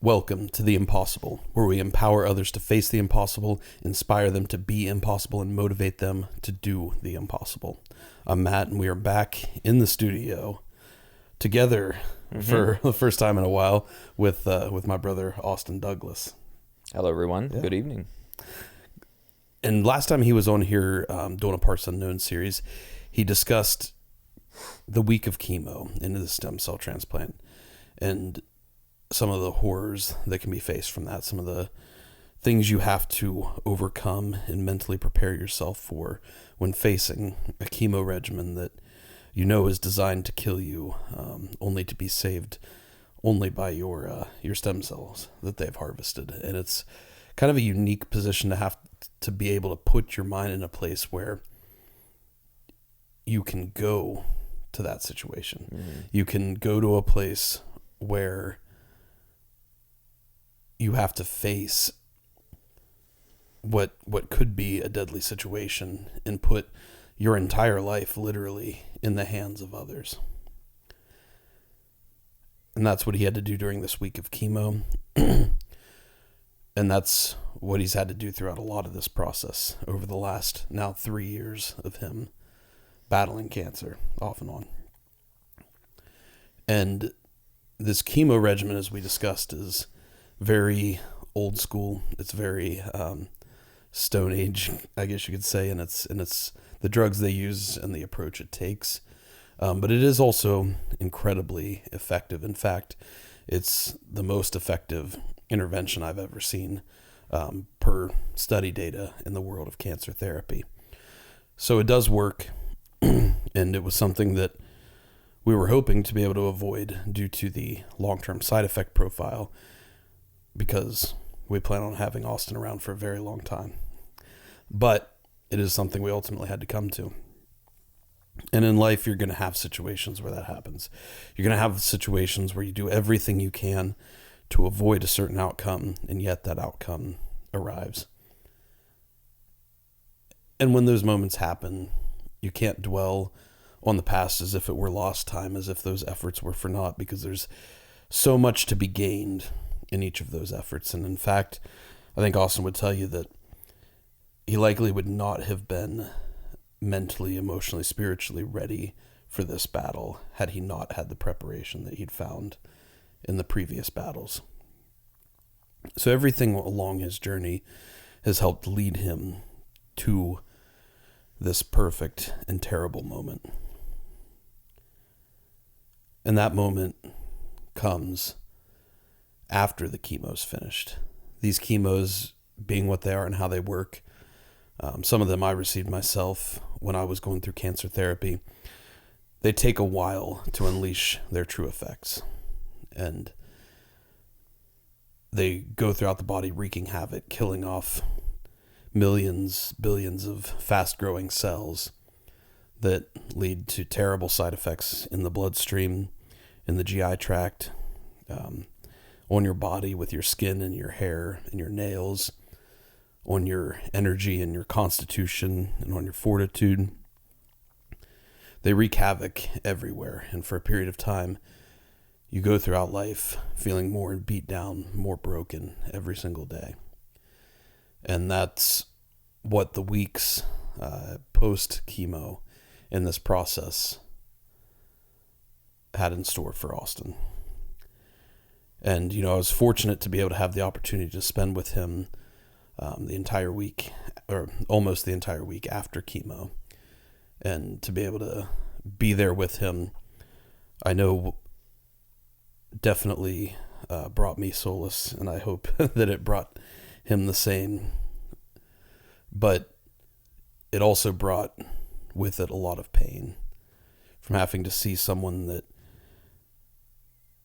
Welcome to The Impossible, where we empower others to face the impossible, inspire them to be impossible, and motivate them to do the impossible. I'm Matt, and we are back in the studio together for the first time in a while with my brother, Austin Douglas. Hello, everyone. Yeah. Good evening. And last time he was on here doing a Parts Unknown series, he discussed the week of chemo into the stem cell transplant and some of the horrors that can be faced from that, some of the things you have to overcome and mentally prepare yourself for when facing a chemo regimen that you know is designed to kill you, only to be saved only by your stem cells that they've harvested. And it's kind of a unique position to have to be able to put your mind in a place where you can go to that situation. Mm-hmm. You can go to a place where you have to face what could be a deadly situation and put your entire life literally in the hands of others. And that's what he had to do during this week of chemo. And that's what he's had to do throughout a lot of this process over the last now 3 years of him battling cancer off and on. And this chemo regimen, as we discussed, is very old school. It's very Stone Age, I guess you could say, and it's the drugs they use and the approach it takes. But it is also incredibly effective. In fact, it's the most effective intervention I've ever seen per study data in the world of cancer therapy. So it does work, and it was something that we were hoping to be able to avoid due to the long-term side effect profile, because we plan on having Austin around for a very long time. But it is something we ultimately had to come to. And in life, you're going to have situations where that happens. You're going to have situations where you do everything you can to avoid a certain outcome, and yet that outcome arrives. And when those moments happen, you can't dwell on the past as if it were lost time, as if those efforts were for naught, because there's so much to be gained in each of those efforts. And in fact, I think Austin would tell you that he likely would not have been mentally, emotionally, spiritually ready for this battle had he not had the preparation that he'd found in the previous battles. So everything along his journey has helped lead him to this perfect and terrible moment. And that moment comes after the chemo's finished. These chemos, being what they are and how they work, some of them I received myself when I was going through cancer therapy. They take a while to unleash their true effects. And they go throughout the body wreaking havoc, killing off millions, billions of fast-growing cells that lead to terrible side effects in the bloodstream, in the GI tract, on your body with your skin and your hair and your nails, on your energy and your constitution and on your fortitude. They wreak havoc everywhere, and for a period of time, you go throughout life feeling more beat down, more broken every single day. And that's what the weeks post-chemo in this process had in store for Austin. And, I was fortunate to be able to have the opportunity to spend with him the entire week, or almost the entire week after chemo, and to be able to be there with him, I know definitely brought me solace, and I hope that it brought him the same. But it also brought with it a lot of pain from having to see someone that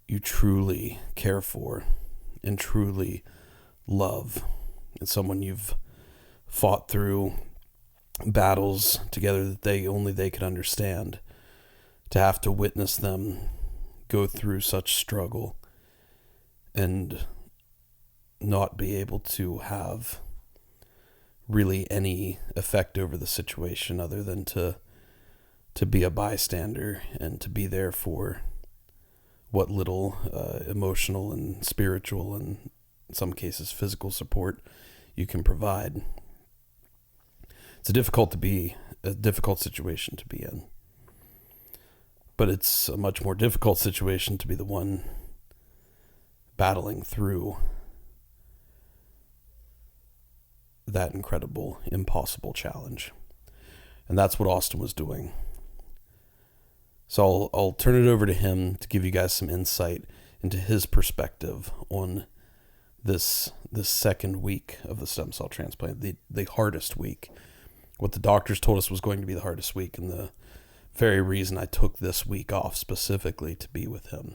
you truly care for and truly love, and someone you've fought through battles together that only they could understand, to have to witness them go through such struggle and not be able to have really any effect over the situation other than to be a bystander and to be there for what little emotional and spiritual and in some cases physical support you can provide. It's a difficult situation to be in. But it's a much more difficult situation to be the one battling through that incredible, impossible challenge. And that's what Austin was doing. So I'll turn it over to him to give you guys some insight into his perspective on this second week of the stem cell transplant, the hardest week. What the doctors told us was going to be the hardest week, and the very reason I took this week off specifically to be with him.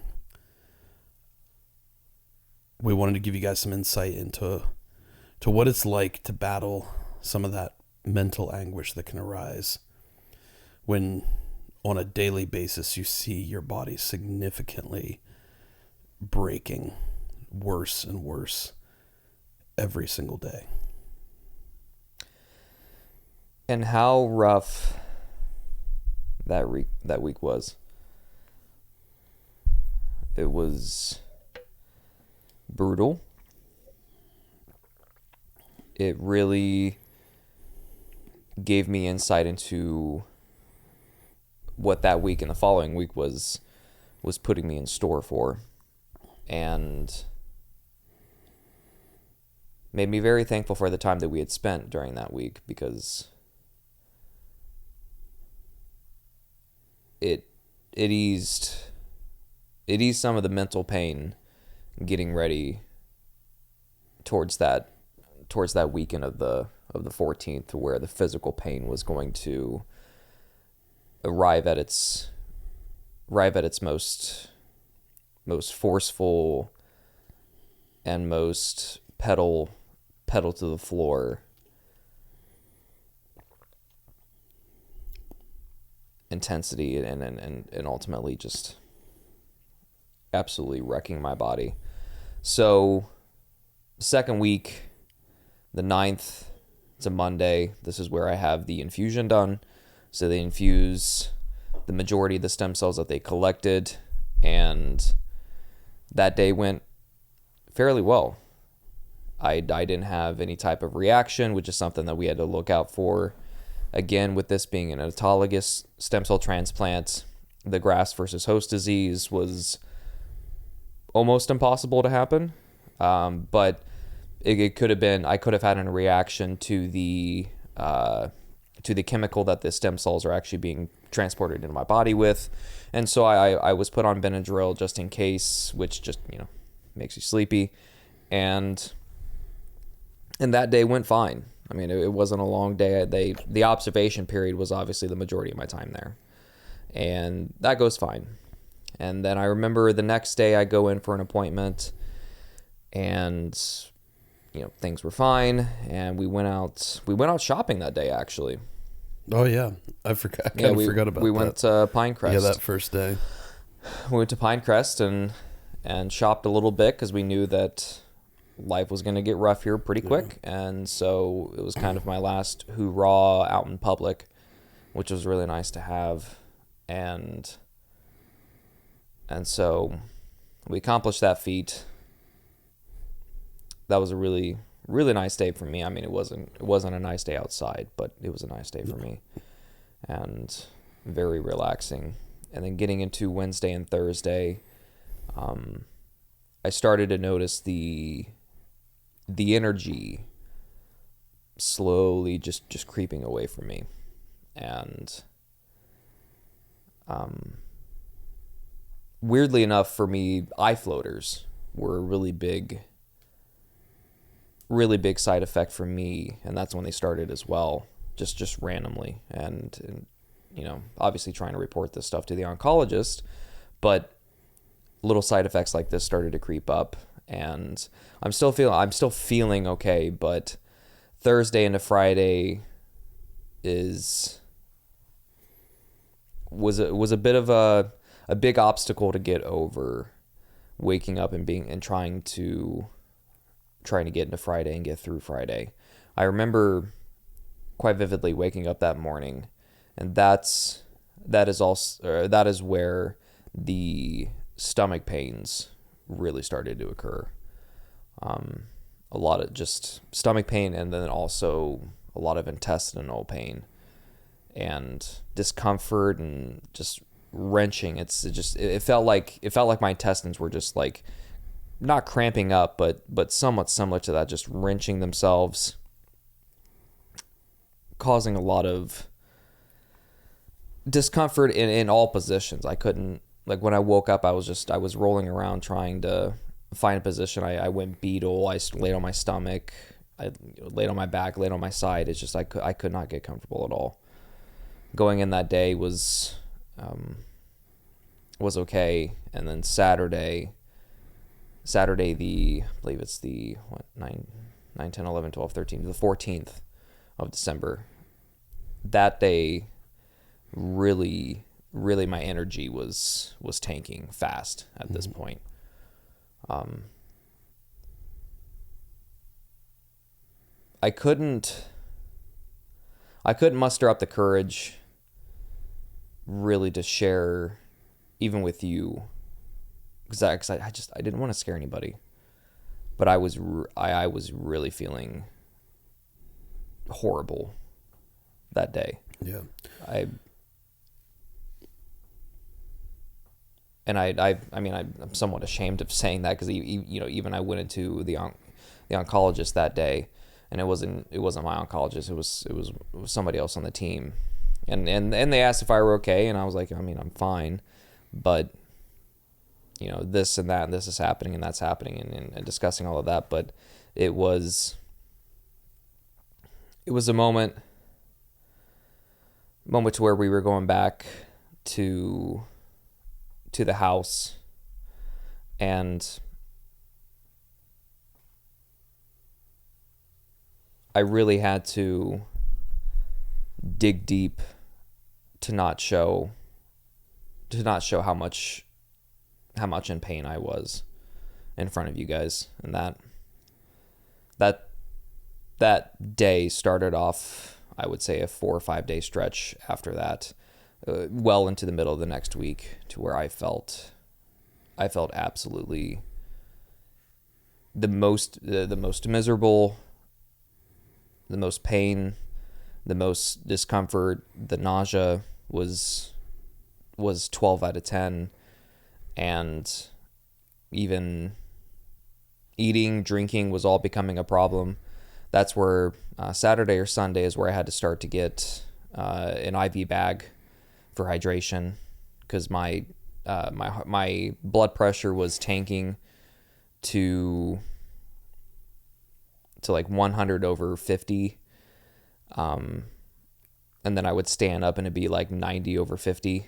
We wanted to give you guys some insight into what it's like to battle some of that mental anguish that can arise when on a daily basis you see your body significantly breaking worse and worse every single day. And how rough that week was. It was brutal. It really gave me insight into what that week and the following week was putting me in store for, and made me very thankful for the time that we had spent during that week, because it eased some of the mental pain getting ready towards that weekend of the 14th, where the physical pain was going to arrive at its most forceful and most pedal to the floor intensity, and ultimately just absolutely wrecking my body. So second week, the 9th, it's a Monday. This is where I have the infusion done. So they infuse the majority of the stem cells that they collected, and that day went fairly well. I didn't have any type of reaction, which is something that we had to look out for. Again, with this being an autologous stem cell transplant, the graft versus host disease was almost impossible to happen. But it could have been, I could have had a reaction to the chemical that the stem cells are actually being transported into my body with. And so I was put on Benadryl just in case, which just, makes you sleepy. And that day went fine. I mean, it wasn't a long day. The observation period was obviously the majority of my time there. And that goes fine. And then I remember the next day I go in for an appointment, and things were fine, and we went out shopping that day, actually. Oh yeah, I forgot. I forgot about that. We went to Pinecrest. Yeah, that first day. We went to Pinecrest and shopped a little bit, because we knew that life was going to get rough here pretty quick. Yeah. And so it was kind of my last hoorah out in public, which was really nice to have. And so we accomplished that feat. That was a really, really nice day for me. I mean, it wasn't a nice day outside, but it was a nice day for me, and very relaxing. And then getting into Wednesday and Thursday, I started to notice the energy slowly just creeping away from me. And weirdly enough for me, eye floaters were a really big side effect for me, and that's when they started as well, just randomly. And obviously trying to report this stuff to the oncologist, but little side effects like this started to creep up, and I'm still feeling okay, but Thursday into Friday was a bit of a big obstacle to get over, waking up and trying to get into Friday and get through Friday. I remember quite vividly waking up that morning, and that is where the stomach pains really started to occur. A lot of just stomach pain, and then also a lot of intestinal pain and discomfort and just wrenching. It felt like my intestines were just like not cramping up, but somewhat similar to that, just wrenching themselves, causing a lot of discomfort in all positions. I couldn't, like, when I woke up, I was rolling around trying to find a position. I went beetle. I laid on my stomach. I laid on my back, laid on my side. It's just I could not get comfortable at all. Going in that day was okay, and then Saturday I believe it's the 9, 10, 11, 12, 13, the 14th of December. That day, really my energy was tanking fast at this point. I couldn't muster up the courage really to share even with you, because I didn't want to scare anybody, but I was really feeling horrible that day. Yeah. I'm somewhat ashamed of saying that, because even I went into the oncologist that day, and it wasn't my oncologist. It was somebody else on the team, and they asked if I were okay, and I was like, I'm fine, but this and that, and this is happening, and that's happening, and discussing all of that. But it was a moment to where we were going back to the house, and I really had to dig deep to not show how much in pain I was in front of you guys. And that day started off, I would say, a 4 or 5 day stretch after that, well into the middle of the next week, to where I felt absolutely the most miserable, the most pain, the most discomfort. The nausea was 12 out of 10, and even eating, drinking was all becoming a problem. That's where Saturday or Sunday is where I had to start to get an IV bag for hydration, because my blood pressure was tanking to like 100 over 50, and then I would stand up and it'd be like 90 over 50.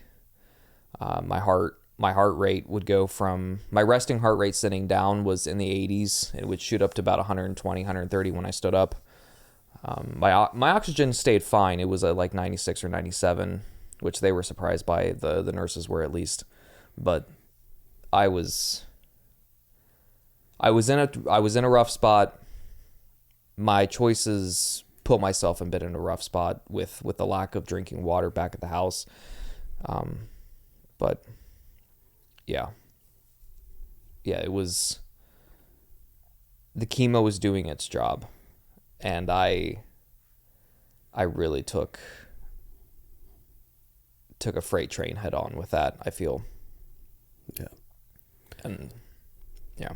My heart rate would go from, my resting heart rate sitting down was in the 80s. It would shoot up to about 120, 130 when I stood up. My oxygen stayed fine. It was at like 96 or 97, which they were surprised by. The nurses were, at least. But I was in a rough spot. My choices put myself a bit in a rough spot with the lack of drinking water back at the house. But yeah, it was, the chemo was doing its job, and I really took a freight train head on with that, I feel. Yeah. And yeah.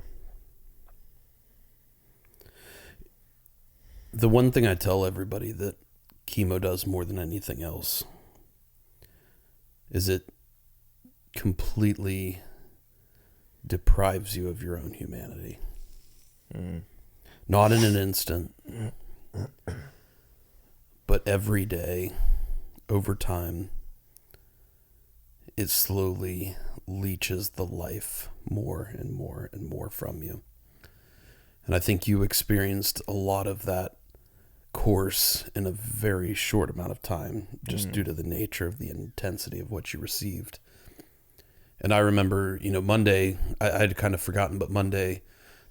The one thing I tell everybody that chemo does more than anything else is it completely deprives you of your own humanity. Not in an instant, but every day, over time, it slowly leeches the life more and more and more from you. And I think you experienced a lot of that course in a very short amount of time, just due to the nature of the intensity of what you received. And I remember, Monday, I had kind of forgotten, but Monday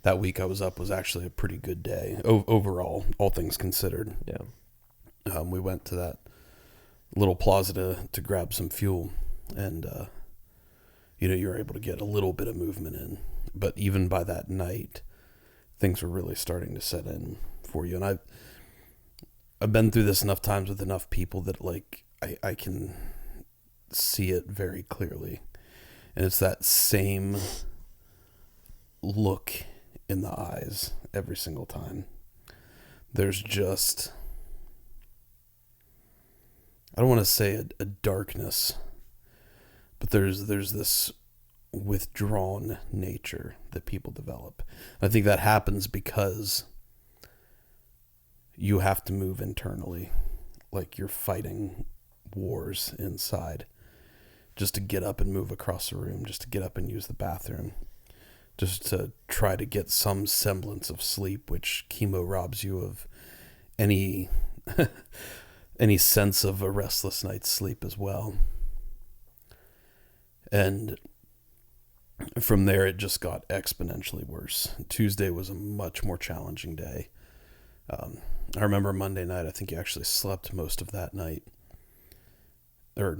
that week I was up was actually a pretty good day overall, all things considered. Yeah. We went to that little plaza to grab some fuel, and you're able to get a little bit of movement in. But even by that night, things were really starting to set in for you. And I've been through this enough times with enough people that like I can see it very clearly. And it's that same look in the eyes every single time. There's just, I don't want to say a darkness, but there's this withdrawn nature that people develop. I think that happens because you have to move internally, like you're fighting wars inside, just to get up and move across the room, just to get up and use the bathroom, just to try to get some semblance of sleep, which chemo robs you of any any sense of a restless night's sleep as well. And from there, it just got exponentially worse. Tuesday was a much more challenging day. I remember Monday night, I think you actually slept most of that night. Or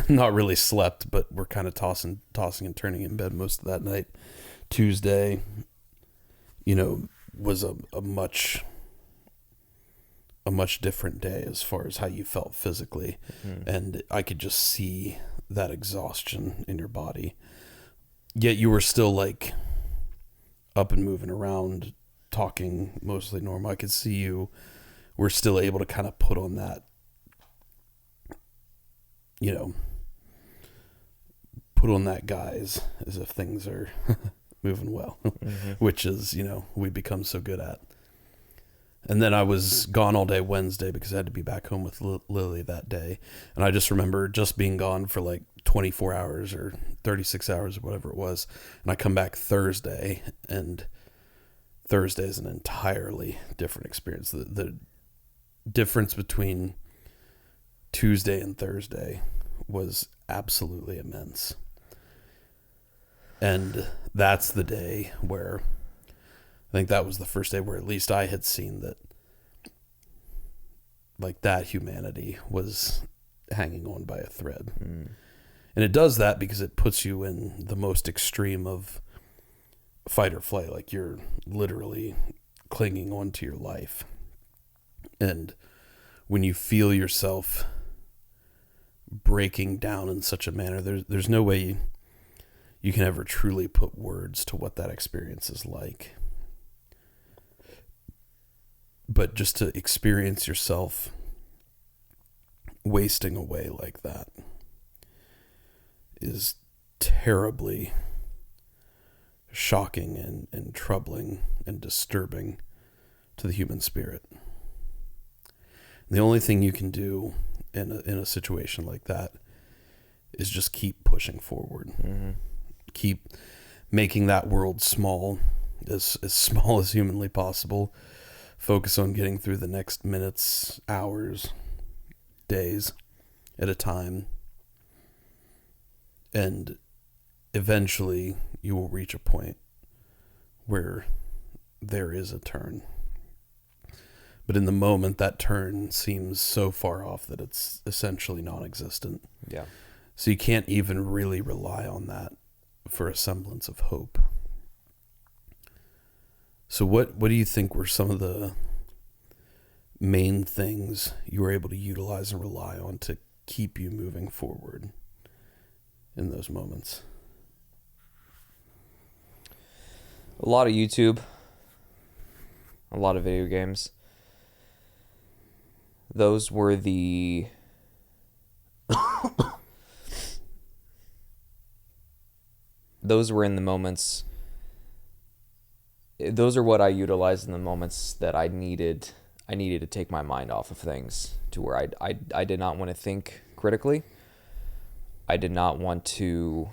not really slept, but we're kind of tossing and turning in bed most of that night. Tuesday, was a much different day as far as how you felt physically. Mm-hmm. And I could just see that exhaustion in your body. Yet you were still like up and moving around, talking mostly normal. I could see you were still able to kind of put on that, put on that guise as if things are moving well, mm-hmm. which is, we become so good at. And then I was gone all day Wednesday because I had to be back home with Lily that day. And I just remember just being gone for like 24 hours or 36 hours or whatever it was. And I come back Thursday, and Thursday is an entirely different experience. The difference between Tuesday and Thursday was absolutely immense. And that's the day where I think that was the first day where at least I had seen that, like, that humanity was hanging on by a thread. Mm. And it does that because it puts you in the most extreme of fight or flight. Like, you're literally clinging on to your life. And when you feel yourself breaking down in such a manner, there's no way you can ever truly put words to what that experience is like. But just to experience yourself wasting away like that is terribly shocking and troubling and disturbing to the human spirit. And the only thing you can do in a situation like that is just keep pushing forward. Mm-hmm. Keep making that world small, as small as humanly possible. Focus on getting through the next minutes, hours, days at a time. And eventually you will reach a point where there is a turn. But in the moment, that turn seems so far off that it's essentially non-existent. Yeah. So you can't even really rely on that for a semblance of hope. So what do you think were some of the main things you were able to utilize and rely on to keep you moving forward in those moments? A lot of YouTube, a lot of video games. Those were the those were in the moments. Those are what I utilized in the moments that I needed to take my mind off of things, to where I did not want to think critically. I did not want to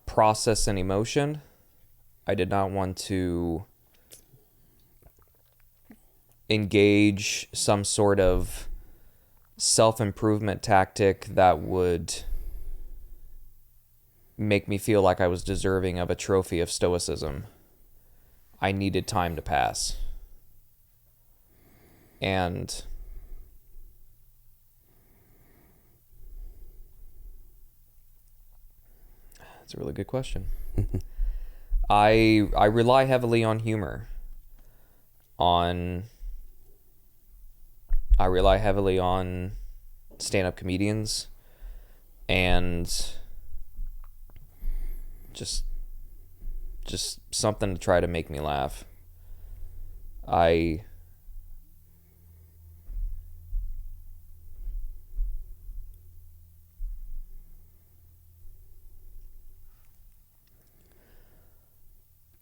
process an emotion. I did not want to engage some sort of self-improvement tactic that would make me feel like I was deserving of a trophy of stoicism. I needed time to pass. And That's a really good question. I rely heavily on humor. I rely heavily on stand-up comedians and just something to try to make me laugh.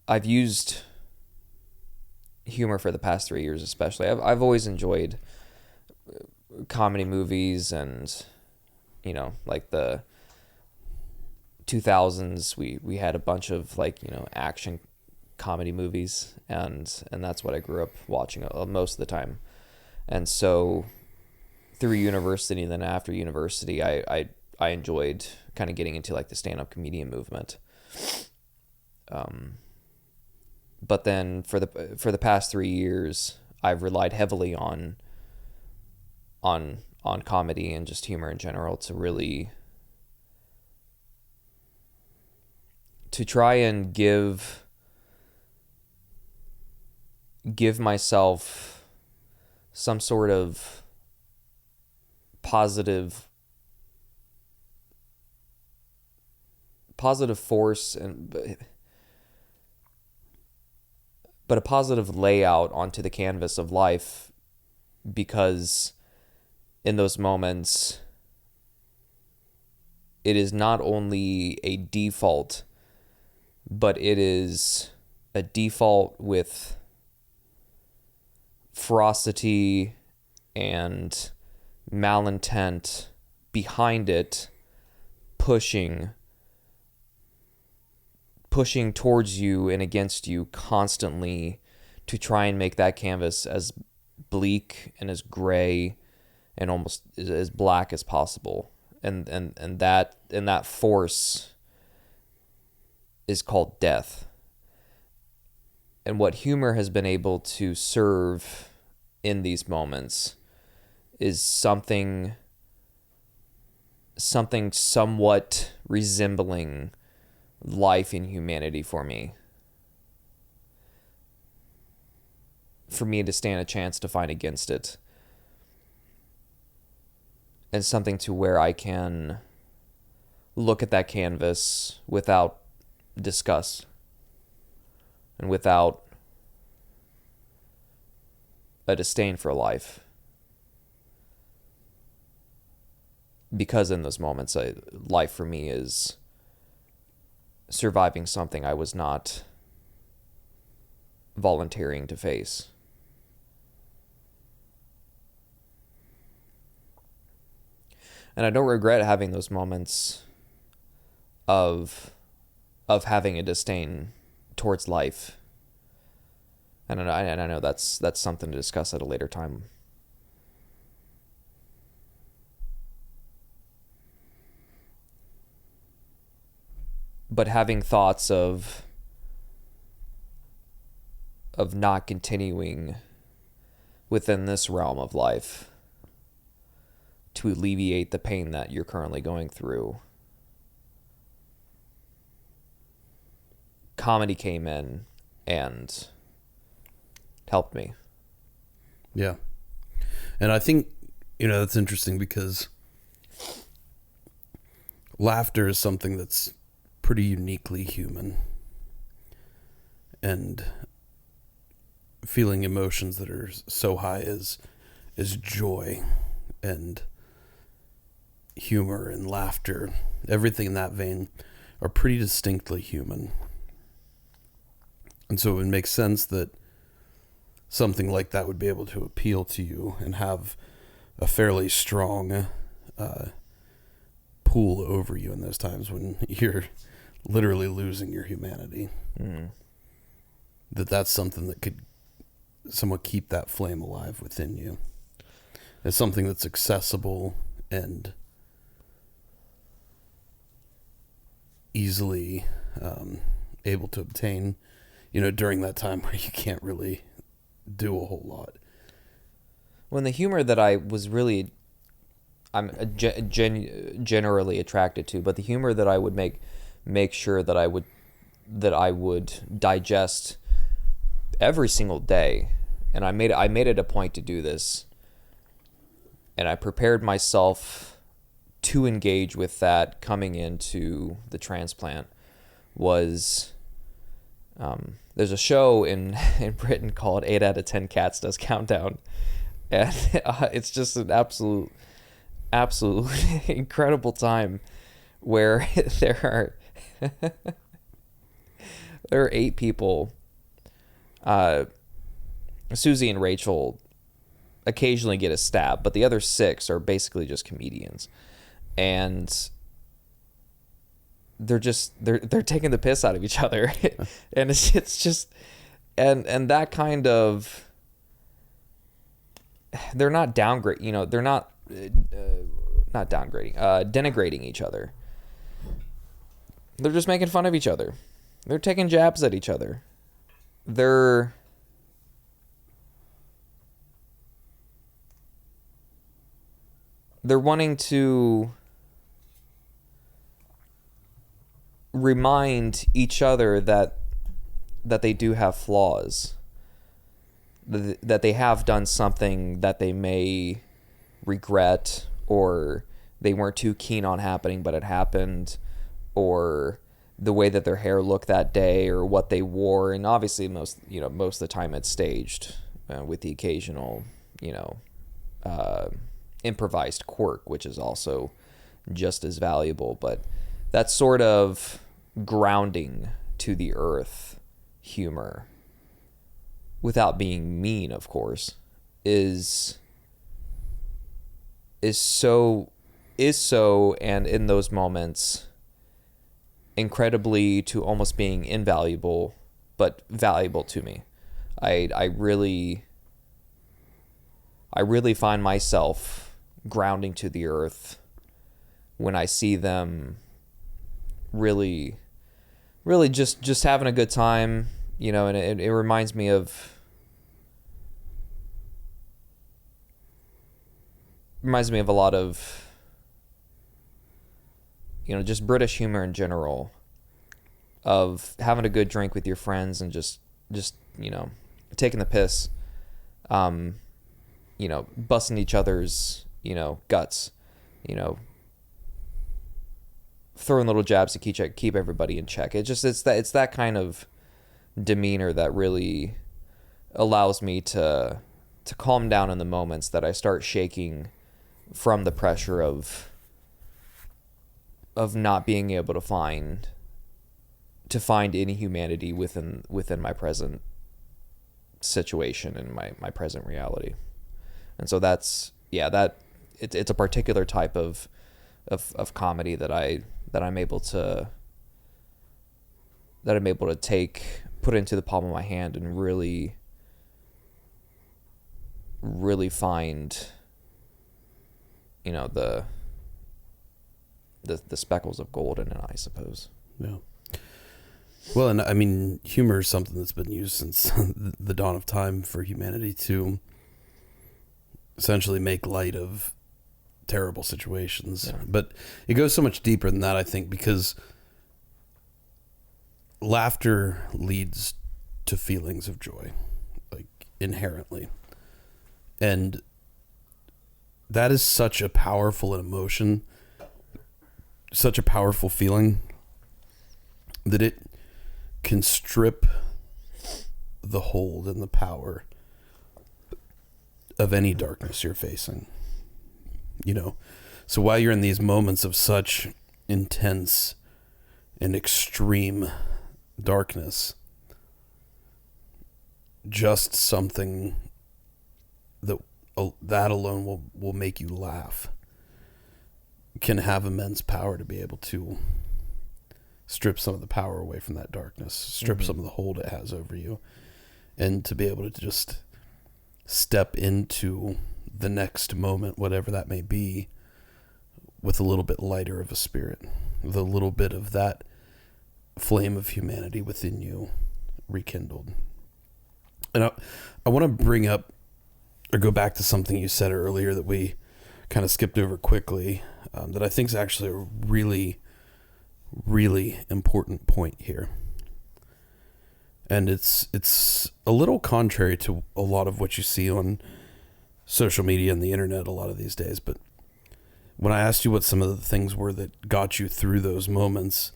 I've used humor for the past 3 years, especially. I've always enjoyed comedy movies, and like the 2000s, we had a bunch of action comedy movies, and that's what I grew up watching most of the time. And so through university and then after university, I enjoyed kind of getting into like the stand-up comedian movement. But then for the past 3 years, I've relied heavily on comedy and just humor in general to try and give myself some sort of positive force, but a positive layout onto the canvas of life, because in those moments, it is not only a default, but it is a default with ferocity and malintent behind it, pushing towards you and against you constantly to try and make that canvas as bleak and as gray and almost as black as possible. And that force is called death. And what humor has been able to serve in these moments is something somewhat resembling life in humanity for me to stand a chance to fight against it, and something to where I can look at that canvas without disgust and without a disdain for life, because in those moments, life for me is surviving something I was not volunteering to face. And I don't regret having those moments of having a disdain towards life. And I know that's something to discuss at a later time. But having thoughts of not continuing within this realm of life to alleviate the pain that you're currently going through, comedy came in and helped me. Yeah. And I think, that's interesting, because laughter is something that's pretty uniquely human, and feeling emotions that are so high as joy and humor and laughter, everything in that vein, are pretty distinctly human. And so it would make sense that something like that would be able to appeal to you and have a fairly strong pull over you in those times when you're literally losing your humanity. That's something that could somewhat keep that flame alive within you. It's something that's accessible and easily able to obtain, during that time where you can't really do a whole lot. When the humor that I'm generally attracted to, but the humor that I would make make sure that I would digest every single day. And I made it a point to do this. And I prepared myself to engage with that coming into the transplant. Was there's a show in Britain called 8 out of 10 Cats Does Countdown. And it's just an absolute incredible time where there are 8 people. Susie and Rachel occasionally get a stab, but the other 6 are basically just comedians, and they're taking the piss out of each other, and it's just and that kind of, they're not denigrating each other. They're just making fun of each other. They're taking jabs at each other. They're wanting to remind each other that they do have flaws, that they have done something that they may regret, or they weren't too keen on happening, but it happened, or the way that their hair looked that day, or what they wore. And obviously most of the time it's staged, with the occasional, improvised quirk, which is also just as valuable. But that sort of grounding to the earth humor, without being mean, of course, is so, and in those moments, incredibly to almost being invaluable, but valuable to me. I really find myself grounding to the earth when I see them really just having a good time, and it reminds me of a lot of, just British humor in general, of having a good drink with your friends and just taking the piss, busting each other's, guts, throwing little jabs to keep everybody in check. It's that kind of demeanor that really allows me to calm down in the moments that I start shaking from the pressure of not being able to find any humanity within my present situation and my present reality. And so that's, it's a particular type of comedy that I'm able to put into the palm of my hand and really find, the speckles of gold in it, I suppose. Yeah. Well, and I mean, humor is something that's been used since the dawn of time for humanity to essentially make light of terrible situations. Yeah. But it goes so much deeper than that, I think, because laughter leads to feelings of joy, like inherently. And that is such a powerful emotion, such a powerful feeling, that it can strip the hold and the power of any darkness you're facing. So while you're in these moments of such intense and extreme darkness, just something that alone will make you laugh can have immense power to be able to strip some of the power away from that darkness, strip some of the hold it has over you, and to be able to just step into the next moment, whatever that may be, with a little bit lighter of a spirit, with a little bit of that flame of humanity within you rekindled. And I want to bring up or go back to something you said earlier that we kind of skipped over quickly, that I think is actually a really really important point here. And it's a little contrary to a lot of what you see on social media and the internet a lot of these days. But when I asked you what some of the things were that got you through those moments,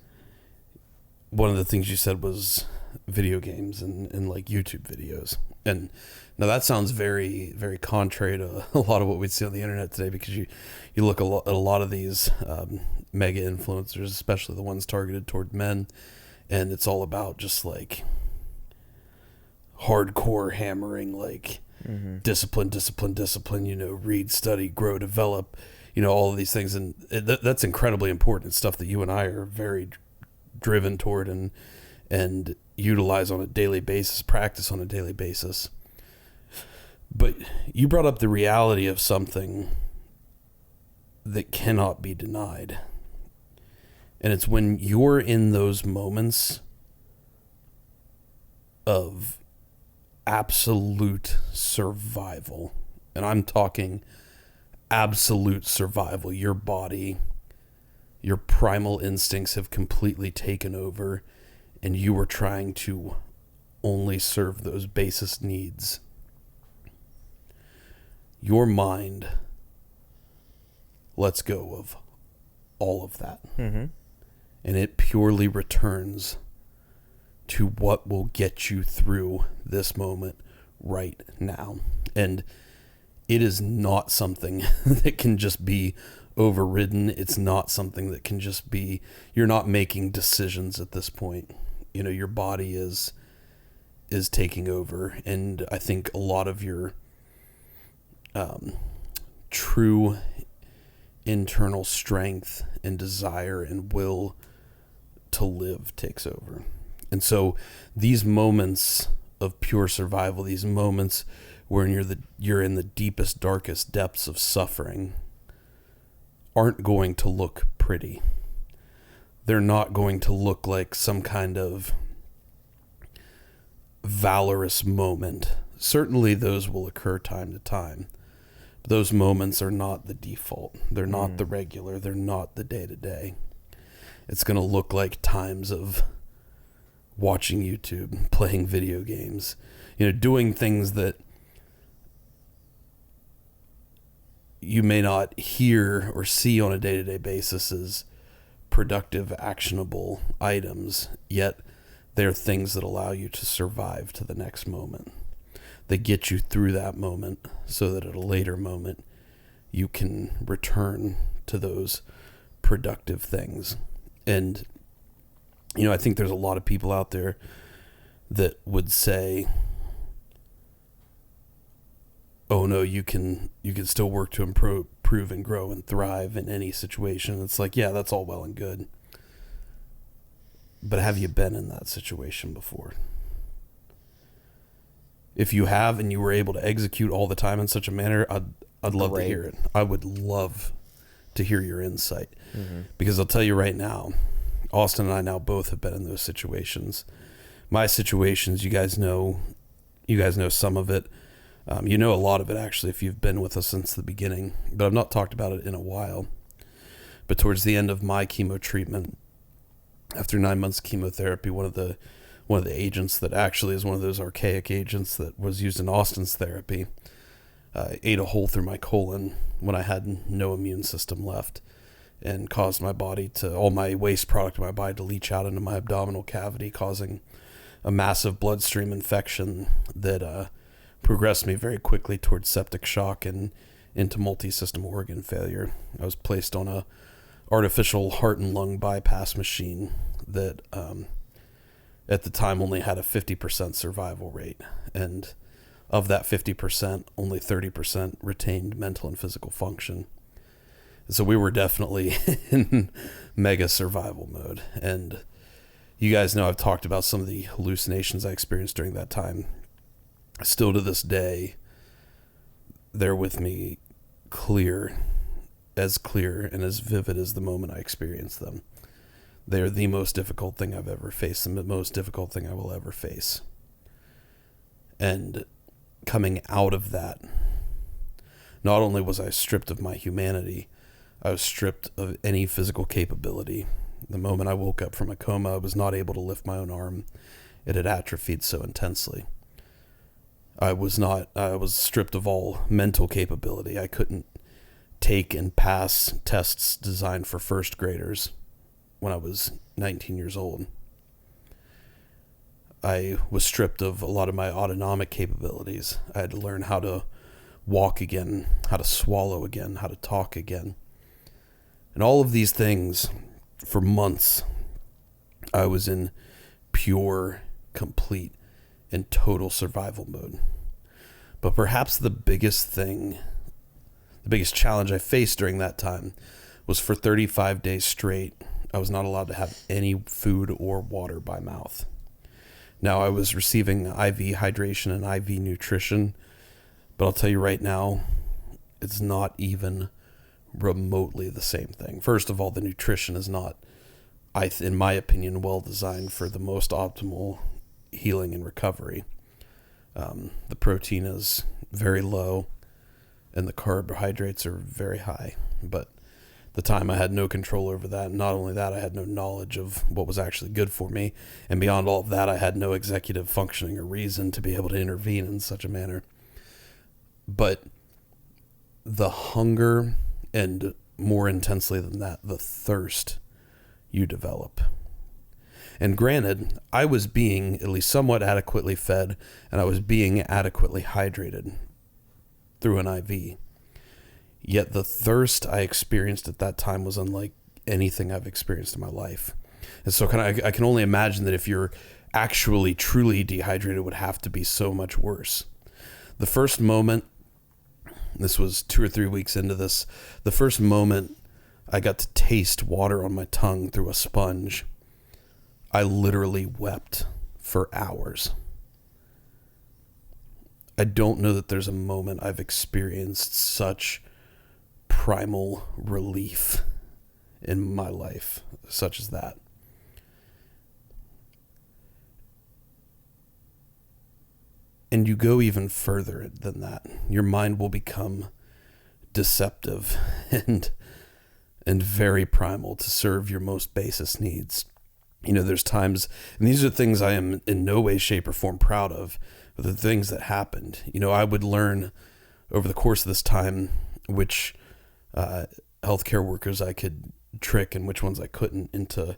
one of the things you said was video games and like YouTube videos. And now that sounds very, very contrary to a lot of what we'd see on the internet today, because you look at a lot of these mega influencers, especially the ones targeted toward men, and it's all about just like hardcore hammering, like discipline, read, study, grow, develop, all of these things. And that's incredibly important. It's stuff that you and I are very driven toward and utilize on a daily basis, practice on a daily basis. But you brought up the reality of something that cannot be denied. And it's when you're in those moments of absolute survival, and I'm talking absolute survival. Your body, your primal instincts have completely taken over, and you are trying to only serve those basest needs. Your mind lets go of all of that. And it purely returns to what will get you through this moment right now. And it is not something that can just be overridden. It's not something that can just be, you're not making decisions at this point. Your body is taking over. And I think a lot of your true internal strength and desire and will to live takes over. And so these moments of pure survival, these moments where you're in the deepest, darkest depths of suffering, aren't going to look pretty. They're not going to look like some kind of valorous moment. Certainly those will occur time to time. But those moments are not the default. They're not the regular. They're not the day-to-day. It's going to look like times of watching YouTube, playing video games, doing things that you may not hear or see on a day-to-day basis as productive, actionable items, yet they're things that allow you to survive to the next moment. They get you through that moment so that at a later moment you can return to those productive things. And I think there's a lot of people out there that would say, oh no, you can still work to improve and grow and thrive in any situation. It's like, yeah, that's all well and good. But have you been in that situation before? If you have and you were able to execute all the time in such a manner, I'd love to hear it. I would love to hear your insight. Because I'll tell you right now, Austin and I now both have been in those situations. My situations, you guys know some of it. You know a lot of it, actually, if you've been with us since the beginning. But I've not talked about it in a while. But towards the end of my chemo treatment, after 9 months of chemotherapy, one of the agents that actually is one of those archaic agents that was used in Austin's therapy ate a hole through my colon when I had no immune system left, and caused my body all my waste product in my body to leach out into my abdominal cavity, causing a massive bloodstream infection that progressed me very quickly towards septic shock and into multi-system organ failure. I was placed on a artificial heart and lung bypass machine that at the time only had a 50% survival rate. And of that 50%, only 30% retained mental and physical function. So we were definitely in mega survival mode. And you guys know I've talked about some of the hallucinations I experienced during that time. Still to this day, they're with me clear and as vivid as the moment I experienced them. They're the most difficult thing I've ever faced, and the most difficult thing I will ever face. And coming out of that, not only was I stripped of my humanity, I was stripped of any physical capability. The moment I woke up from a coma, I was not able to lift my own arm. It had atrophied so intensely. I was stripped of all mental capability. I couldn't take and pass tests designed for first graders when I was 19 years old. I was stripped of a lot of my autonomic capabilities. I had to learn how to walk again, how to swallow again, how to talk again. And all of these things, for months, I was in pure, complete, and total survival mode. But perhaps the biggest challenge I faced during that time was for 35 days straight, I was not allowed to have any food or water by mouth. Now, I was receiving IV hydration and IV nutrition, but I'll tell you right now, it's not even remotely the same thing. First of all, the nutrition is not, in my opinion, well designed for the most optimal healing and recovery. The protein is very low and the carbohydrates are very high, but at the time I had no control over that. And not only that, I had no knowledge of what was actually good for me. And beyond all of that, I had no executive functioning or reason to be able to intervene in such a manner. But the hunger, and more intensely than that, the thirst you develop. And granted, I was being at least somewhat adequately fed, and I was being adequately hydrated through an IV. Yet the thirst I experienced at that time was unlike anything I've experienced in my life. And so I can only imagine that if you're actually truly dehydrated, it would have to be so much worse. The first moment, this was 2 or 3 weeks into this, the first moment I got to taste water on my tongue through a sponge, I literally wept for hours. I don't know that there's a moment I've experienced such primal relief in my life, such as that. And you go even further than that. Your mind will become deceptive and very primal to serve your most basest needs. You know, there's times, and these are things I am in no way, shape, or form proud of, but the things that happened. You know, I would learn over the course of this time which healthcare workers I could trick and which ones I couldn't into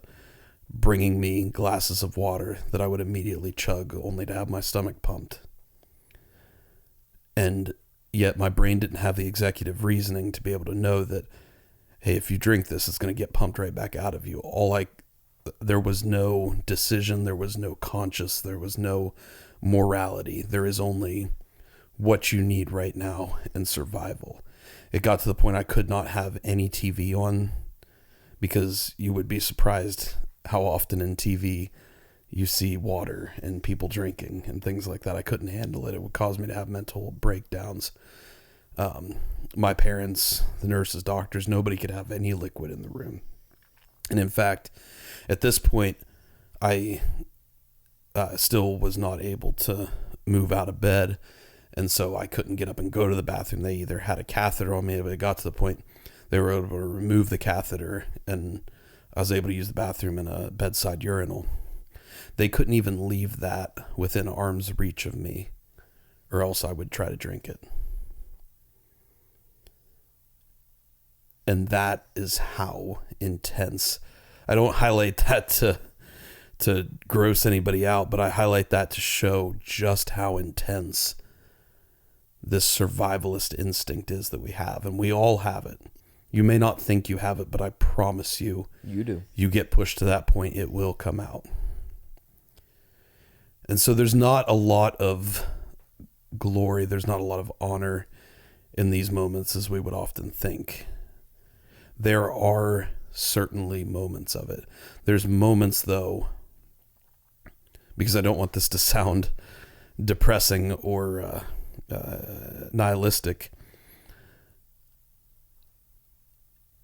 bringing me glasses of water that I would immediately chug only to have my stomach pumped. And yet my brain didn't have the executive reasoning to be able to know that, hey, if you drink this, it's going to get pumped right back out of you. There was no decision, there was no conscience, there was no morality. There is only what you need right now in survival. It got to the point I could not have any TV on, because you would be surprised how often in TV you see water and people drinking and things like that. I couldn't handle it. It would cause me to have mental breakdowns. My parents, the nurses, doctors, nobody could have any liquid in the room. And in fact, at this point, I still was not able to move out of bed. And so I couldn't get up and go to the bathroom. They either had a catheter on me, but it got to the point they were able to remove the catheter, and I was able to use the bathroom in a bedside urinal. They couldn't even leave that within arm's reach of me, or else I would try to drink it. And that is how intense. I don't highlight that to gross anybody out, but I highlight that to show just how intense this survivalist instinct is that we have. And we all have it. You may not think you have it, but I promise you, you do. You get pushed to that point, it will come out. And so there's not a lot of glory, there's not a lot of honor in these moments as we would often think. There are certainly moments of it. There's moments, though, because I don't want this to sound depressing or nihilistic.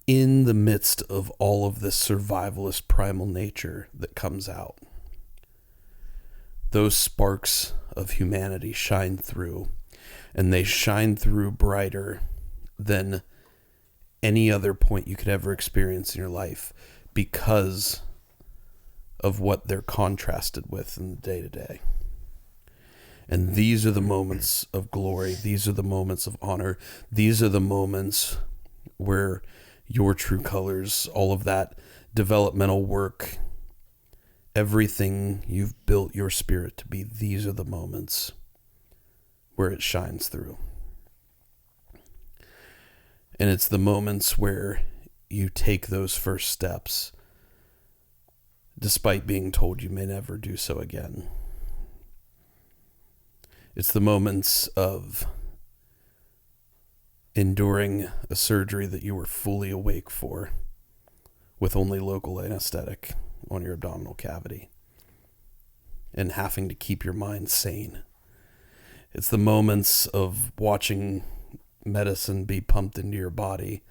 In the midst of all of this survivalist primal nature that comes out, those sparks of humanity shine through, and they shine through brighter than any other point you could ever experience in your life, because of what they're contrasted with in the day-to-day. And these are the moments of glory. These are the moments of honor. These are the moments where your true colors, all of that developmental work, everything you've built your spirit to be, these are the moments where it shines through. And it's the moments where you take those first steps, despite being told you may never do so again. It's the moments of enduring a surgery that you were fully awake for, with only local anesthetic on your abdominal cavity, and having to keep your mind sane. It's the moments of watching medicine be pumped into your body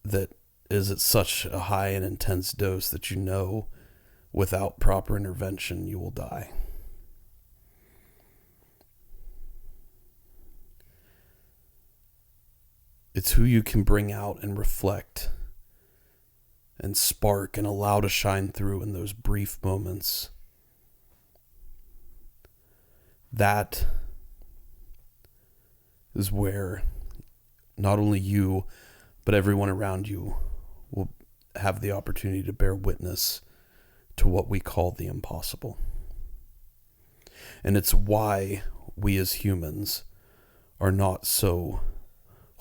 that is at such a high and intense dose that you know without proper intervention you will die. It's who you can bring out and reflect and spark and allow to shine through in those brief moments. That is where not only you, but everyone around you will have the opportunity to bear witness to what we call the impossible. And it's why we as humans are not so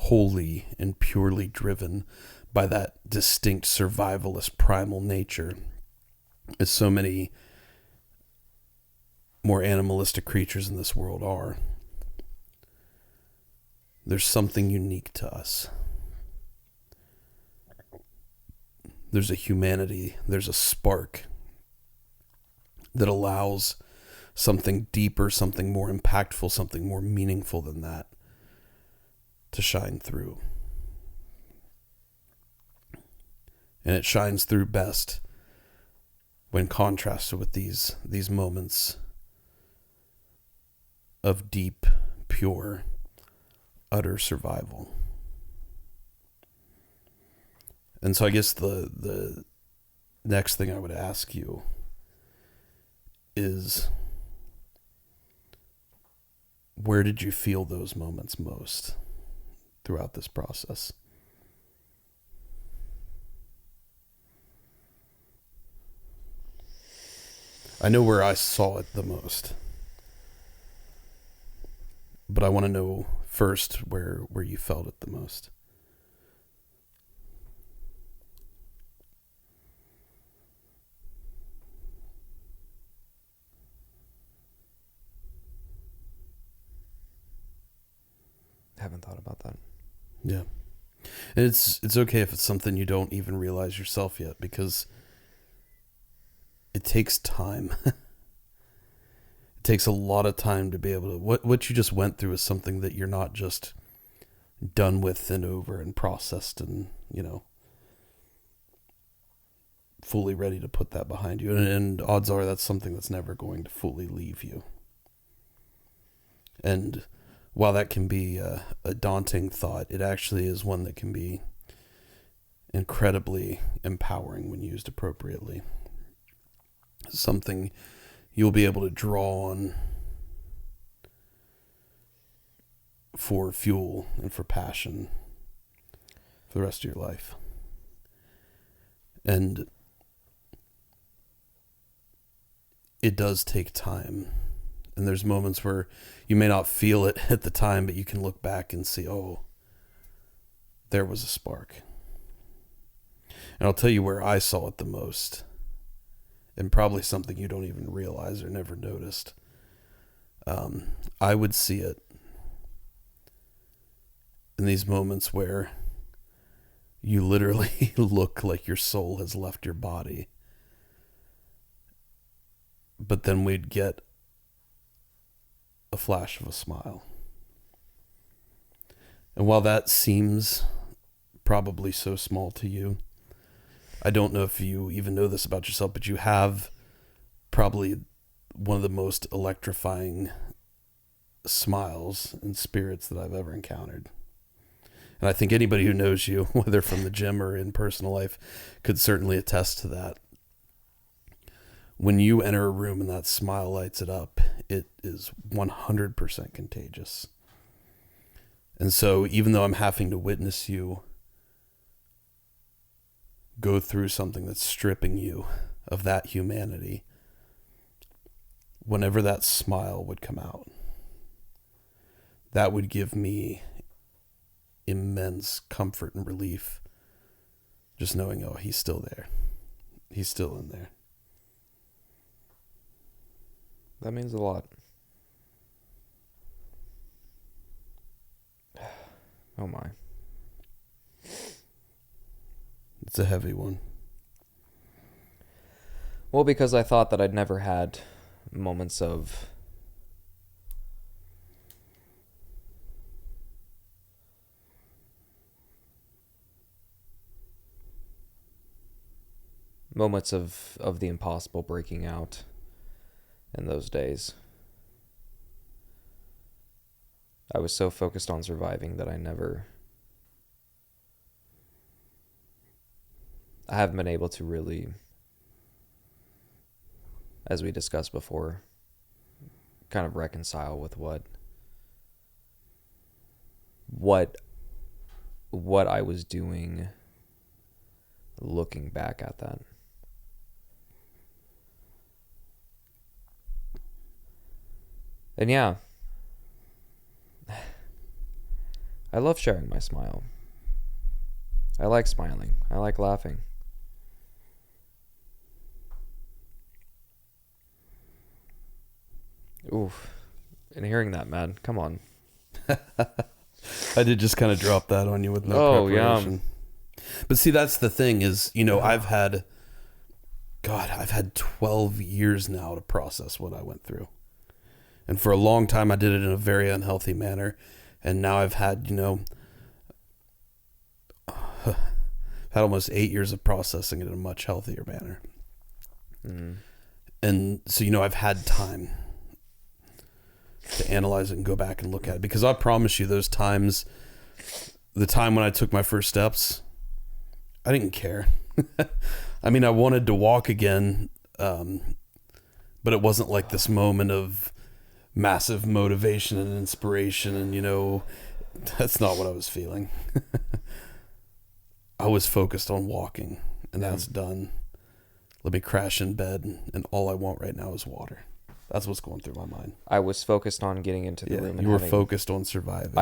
wholly and purely driven by that distinct survivalist primal nature as so many more animalistic creatures in this world are. There's something unique to us. There's a humanity, there's a spark that allows something deeper, something more impactful, something more meaningful than that to shine through. And it shines through best when contrasted with these moments of deep, pure, utter survival. And so I guess the next thing I would ask you is, where did you feel those moments most throughout this process? I know where I saw it the most, but I want to know first where you felt it the most. Haven't thought about that. Yeah. And it's okay if it's something you don't even realize yourself yet, because it takes time. It takes a lot of time to be able to... What you just went through is something that you're not just done with and over and processed and, fully ready to put that behind you. And odds are that's something that's never going to fully leave you. And while that can be a daunting thought, it actually is one that can be incredibly empowering when used appropriately. Something you'll be able to draw on for fuel and for passion for the rest of your life. And it does take time. And there's moments where you may not feel it at the time, but you can look back and see, oh, there was a spark. And I'll tell you where I saw it the most, and probably something you don't even realize or never noticed. I would see it in these moments where you literally look like your soul has left your body. But then we'd get a flash of a smile. And while that seems probably so small to you, I don't know if you even know this about yourself, but you have probably one of the most electrifying smiles and spirits that I've ever encountered. And I think anybody who knows you, whether from the gym or in personal life, could certainly attest to that. When you enter a room and that smile lights it up, it is 100% contagious. And so even though I'm having to witness you go through something that's stripping you of that humanity, whenever that smile would come out, that would give me immense comfort and relief. Just knowing, oh, he's still there. He's still in there. That means a lot. Oh my. It's a heavy one. Well, because I thought that I'd never had moments of the impossible breaking out in those days. I was so focused on surviving that I haven't been able to really, as we discussed before, kind of reconcile with what I was doing looking back at that. And yeah, I love sharing my smile. I like smiling. I like laughing. Oof. And hearing that, man, come on. I did just kind of drop that on you with no preparation. But see, that's the thing is, I've had 12 years now to process what I went through. And for a long time, I did it in a very unhealthy manner. And now I've had, had almost 8 years of processing it in a much healthier manner. Mm. And so, I've had time to analyze it and go back and look at it. Because I promise you, those times, the time when I took my first steps, I didn't care. I mean, I wanted to walk again, but it wasn't like this moment of massive motivation and inspiration. And, that's not what I was feeling. I was focused on walking, and that's done. Let me crash in bed, and all I want right now is water. That's what's going through my mind. I was focused on getting into the room. You were focused on surviving.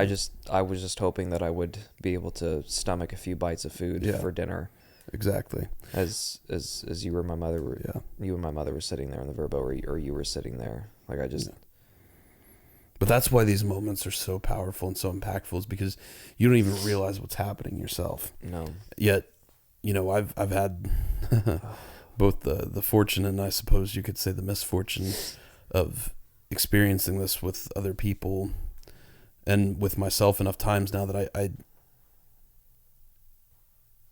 I was just hoping that I would be able to stomach a few bites of food for dinner. Exactly. As you were my mother were, you and my mother were sitting there in the Verbo, or you were sitting there. Like I just. Yeah. But that's why these moments are so powerful and so impactful, is because you don't even realize what's happening yourself. No. Yet, I've had both the fortune and I suppose you could say the misfortune of experiencing this with other people and with myself enough times now that I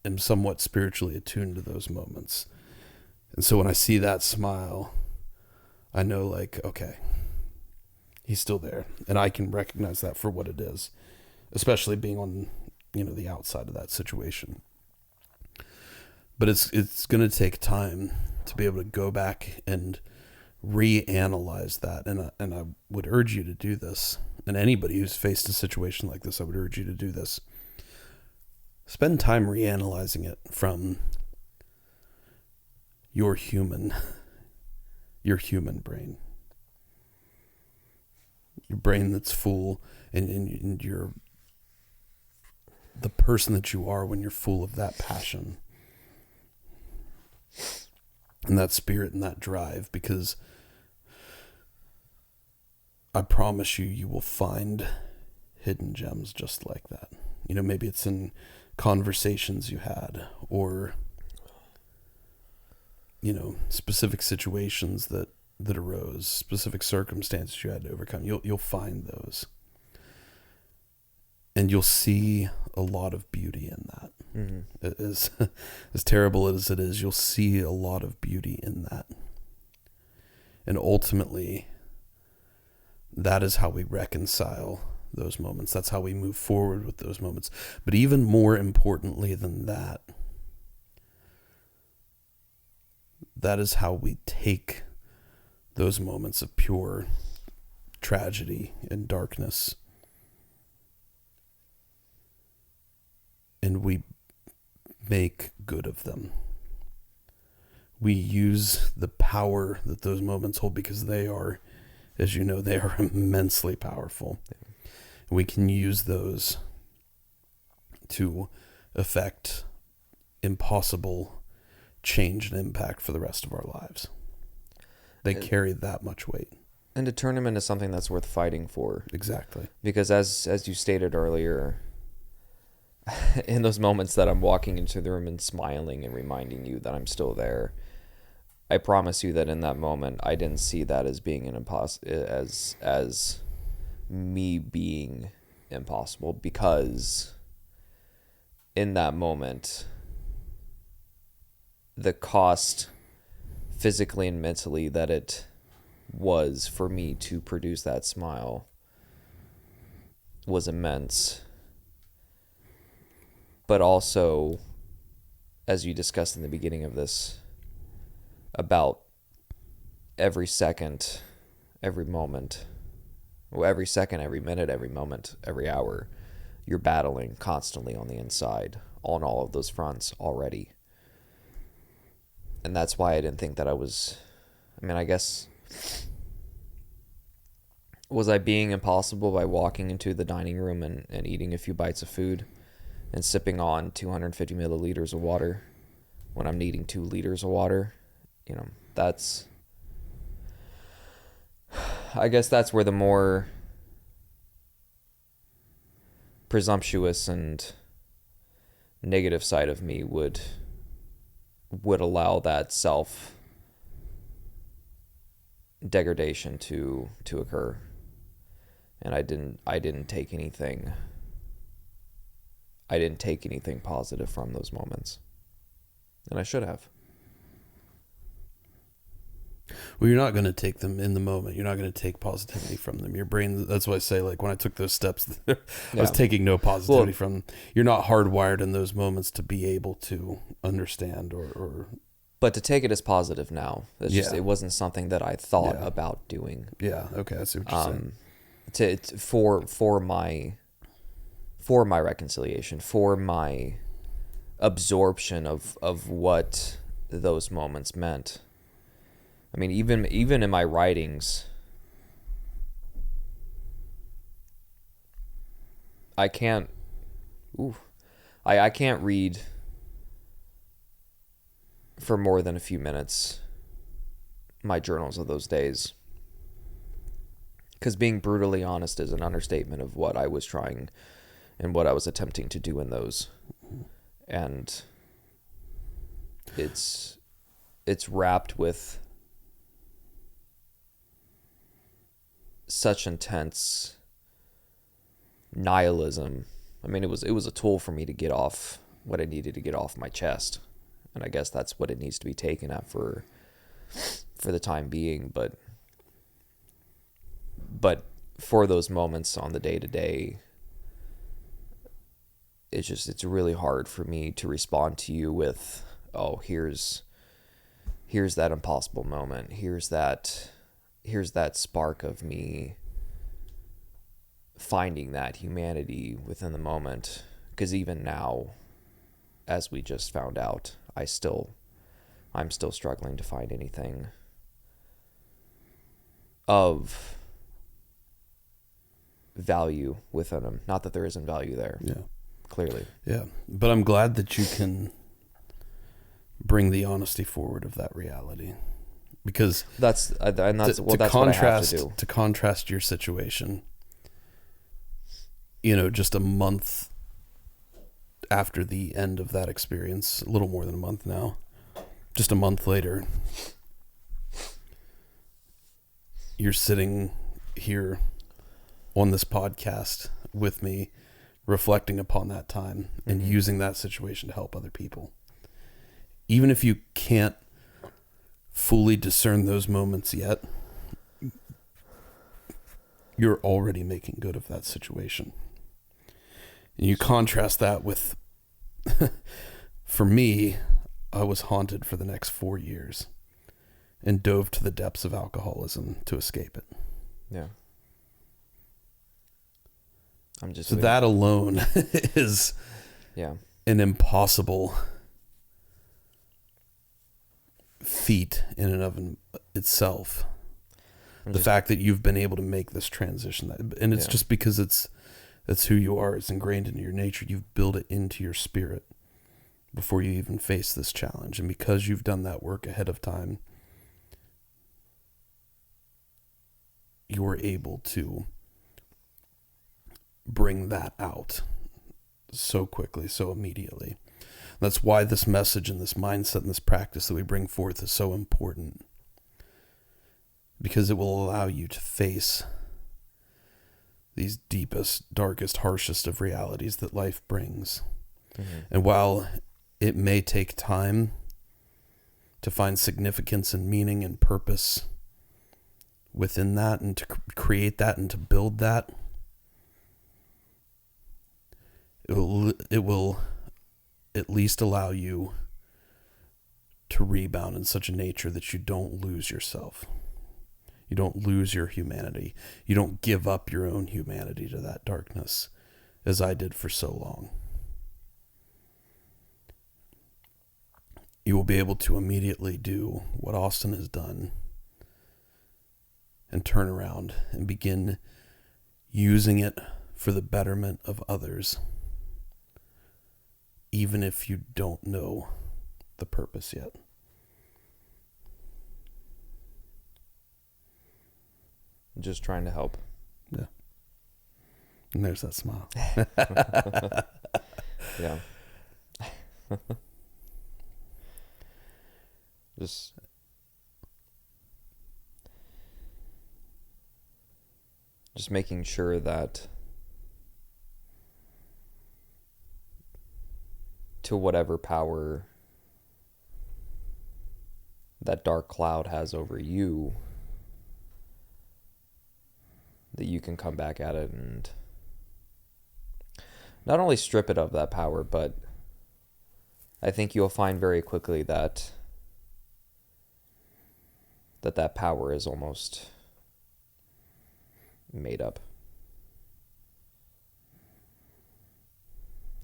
am somewhat spiritually attuned to those moments. And so when I see that smile, I know, like, okay, he's still there, and I can recognize that for what it is, especially being on, the outside of that situation. But it's going to take time to be able to go back and reanalyze that, and I would urge you to do this. And anybody who's faced a situation like this, I would urge you to do this. Spend time reanalyzing it from your human brain. Your brain that's full, and you're the person that you are when you're full of that passion and that spirit and that drive, because I promise you will find hidden gems just like that. Maybe it's in conversations you had, or, specific situations that arose, specific circumstances you had to overcome. You'll find those. And you'll see a lot of beauty in that. Mm-hmm. As terrible as it is, you'll see a lot of beauty in that. And ultimately, that is how we reconcile those moments. That's how we move forward with those moments. But even more importantly than that, that is how we take those moments of pure tragedy and darkness, and we make good of them. We use the power that those moments hold, because they are, as you know, they are immensely powerful. We can use those to affect impossible change and impact for the rest of our lives. They carry that much weight. And to turn them into something that's worth fighting for. Exactly. Because as you stated earlier, in those moments that I'm walking into the room and smiling and reminding you that I'm still there, I promise you that in that moment, I didn't see that as being as me being impossible, because in that moment, the cost physically and mentally that it was for me to produce that smile was immense. But also, as you discussed in the beginning of this, about every second, every moment, well, every second, every minute, every moment, every hour, you're battling constantly on the inside on all of those fronts already. And that's why I didn't think that I guess, was I being impossible by walking into the dining room and eating a few bites of food and sipping on 250 milliliters of water when I'm needing 2 liters of water? I guess that's where the more presumptuous and negative side of me would allow that self degradation to occur. And I didn't take anything positive from those moments. And I should have. Well, you're not going to take them in the moment. You're not going to take positivity from them. Your brain, that's why I say, like, when I took those steps, I was taking no positivity from them. You're not hardwired in those moments to be able to understand or... But to take it as positive now, it wasn't something that I thought about doing. Yeah, okay, I see what you're saying. For my reconciliation, for my absorption of what those moments meant. I mean, even in my writings, I can't read for more than a few minutes my journals of those days, because being brutally honest is an understatement of what I was trying and what I was attempting to do in those. And it's wrapped with such intense nihilism. I mean, it was a tool for me to get off what I needed to get off my chest. And I guess that's what it needs to be taken at for the time being. But for those moments on the day-to-day, it's really hard for me to respond to you with, oh, here's that impossible moment. Here's that spark of me finding that humanity within the moment. Because even now, as we just found out, I'm still struggling to find anything of value within them. Not that there isn't value there. Yeah. Clearly. Yeah. But I'm glad that you can bring the honesty forward of that reality. Because that's what I have to do. To contrast your situation, just a month after the end of that experience, a little more than a month now, just a month later, you're sitting here on this podcast with me, reflecting upon that time and using that situation to help other people. Even if you can't fully discern those moments yet, you're already making good of that situation. And you contrast that with, for me, I was haunted for the next 4 years and dove to the depths of alcoholism to escape it. Yeah. So that alone is an impossible feat in and of itself. The fact that you've been able to make this transition, and it's just because that's who you are. It's ingrained into your nature. You've built it into your spirit before you even face this challenge. And because you've done that work ahead of time, you're able to bring that out so quickly, so immediately. That's why this message and this mindset and this practice that we bring forth is so important, because it will allow you to face these deepest, darkest, harshest of realities that life brings. Mm-hmm. And while it may take time to find significance and meaning and purpose within that, and to create that and to build that, it will at least allow you to rebound in such a nature that you don't lose yourself. You don't lose your humanity. You don't give up your own humanity to that darkness, as I did for so long. You will be able to immediately do what Austin has done and turn around and begin using it for the betterment of others, even if you don't know the purpose yet. Just trying to help. Yeah. And there's that smile. Yeah. Just making sure that to whatever power that dark cloud has over you, that you can come back at it and not only strip it of that power, but I think you'll find very quickly that power is almost made up.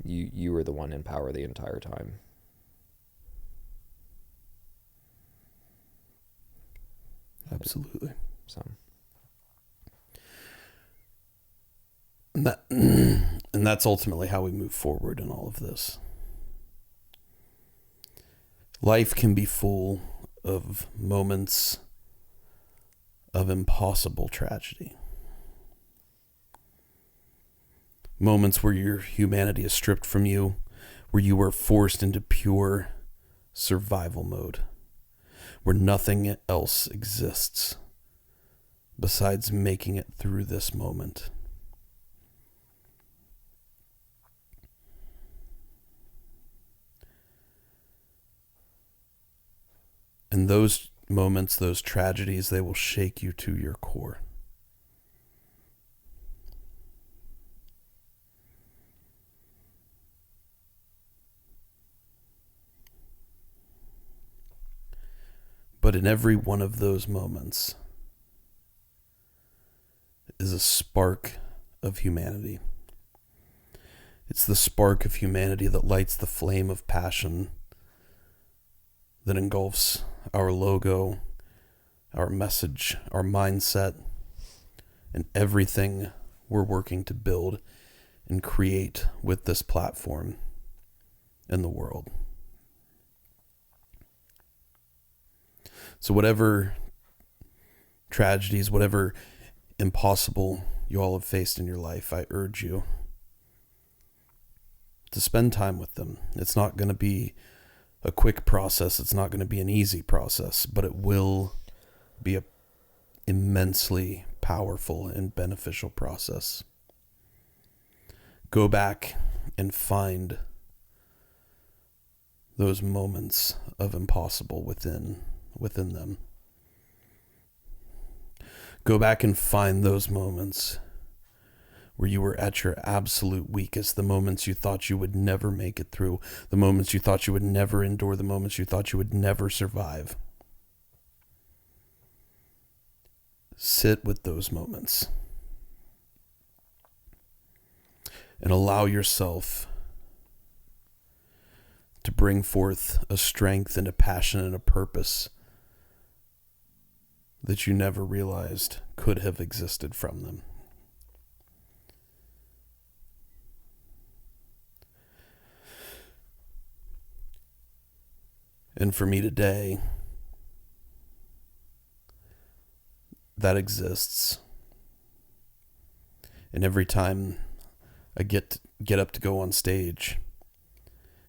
You were the one in power the entire time. Absolutely. So. And that's ultimately how we move forward in all of this. Life can be full of moments of impossible tragedy. Moments where your humanity is stripped from you, where you are forced into pure survival mode, where nothing else exists besides making it through this moment. And those moments, those tragedies, they will shake you to your core. But in every one of those moments is a spark of humanity. It's the spark of humanity that lights the flame of passion that engulfs our logo, our message, our mindset, and everything we're working to build and create with this platform in the world. So whatever tragedies, whatever impossible you all have faced in your life, I urge you to spend time with them. It's not going to be a quick process. It's not going to be an easy process, but it will be a immensely powerful and beneficial process. Go back and find those moments of impossible within them. Go back and find those moments where you were at your absolute weakest, the moments you thought you would never make it through, the moments you thought you would never endure, the moments you thought you would never survive. Sit with those moments and allow yourself to bring forth a strength and a passion and a purpose that you never realized could have existed from them. And for me today, that exists. And every time I get up to go on stage,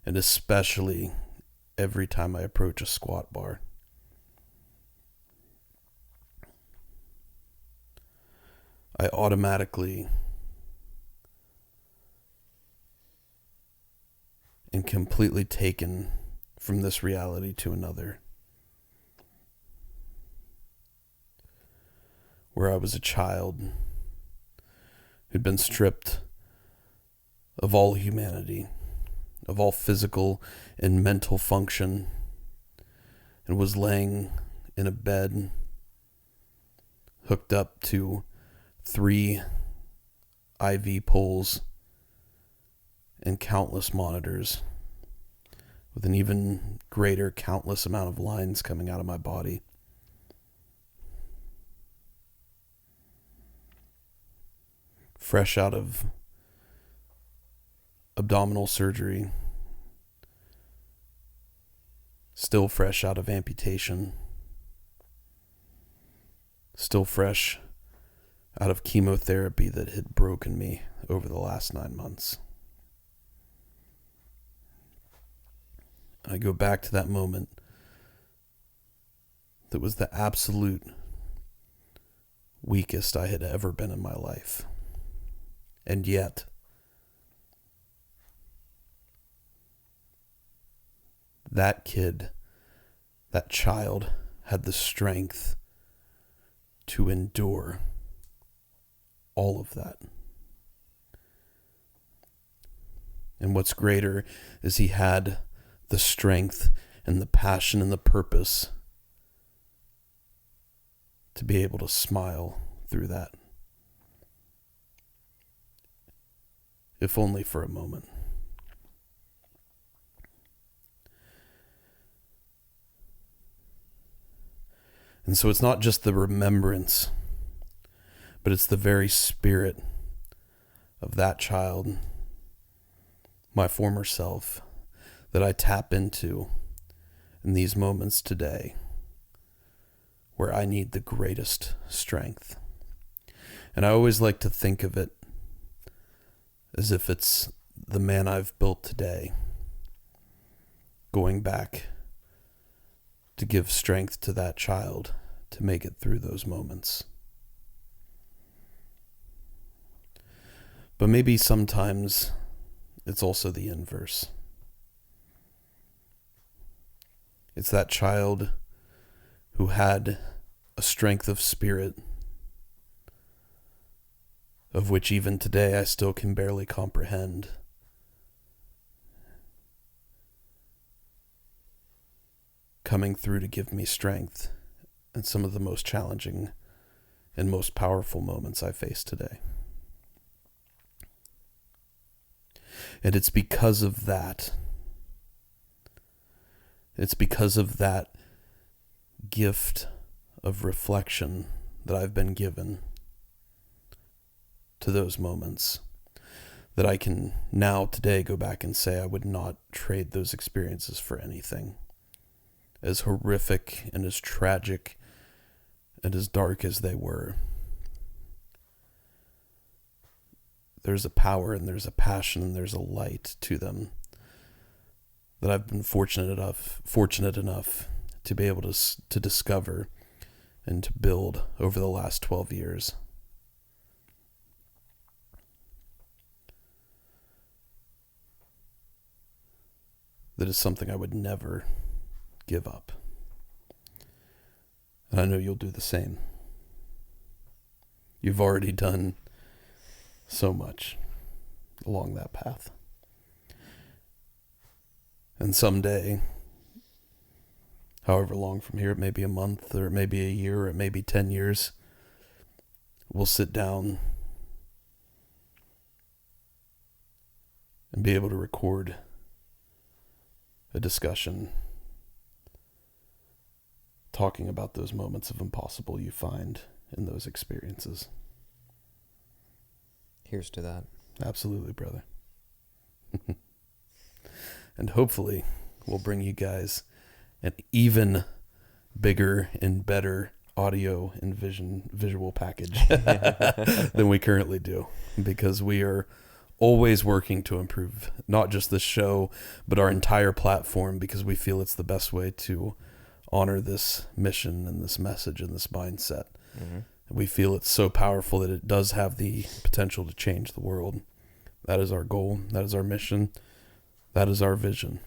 and especially every time I approach a squat bar, I automatically am completely taken from this reality to another, where I was a child who'd been stripped of all humanity, of all physical and mental function, and was laying in a bed hooked up to 3 IV poles and countless monitors, with an even greater countless amount of lines coming out of my body. Fresh out of abdominal surgery, still fresh out of amputation, still fresh out of chemotherapy that had broken me over the last 9 months. I go back to that moment that was the absolute weakest I had ever been in my life. And yet, that kid, that child, had the strength to endure all of that. And what's greater is he had the strength and the passion and the purpose to be able to smile through that, if only for a moment. And so it's not just the remembrance, but it's the very spirit of that child, my former self, that I tap into in these moments today where I need the greatest strength. And I always like to think of it as if it's the man I've built today, going back to give strength to that child to make it through those moments. But maybe sometimes it's also the inverse. It's that child who had a strength of spirit of which even today I still can barely comprehend. Coming through to give me strength in some of the most challenging and most powerful moments I face today. And it's because of that. It's because of that gift of reflection that I've been given to those moments that I can now today go back and say I would not trade those experiences for anything. As horrific and as tragic and as dark as they were, there's a power and there's a passion and there's a light to them that I've been fortunate enough to be able to discover and to build over the last 12 years. That is something I would never give up. And I know you'll do the same. You've already done so much along that path. And someday, however long from here, it may be a month, or it may be a year, or it may be 10 years, we'll sit down and be able to record a discussion talking about those moments of impossible you find in those experiences. Here's to that. Absolutely, brother. And hopefully we'll bring you guys an even bigger and better audio and visual package than we currently do, because we are always working to improve not just this show, but our entire platform, because we feel it's the best way to honor this mission and this message and this mindset. Mm-hmm. We feel it's so powerful that it does have the potential to change the world. That is our goal. That is our mission. That is our vision.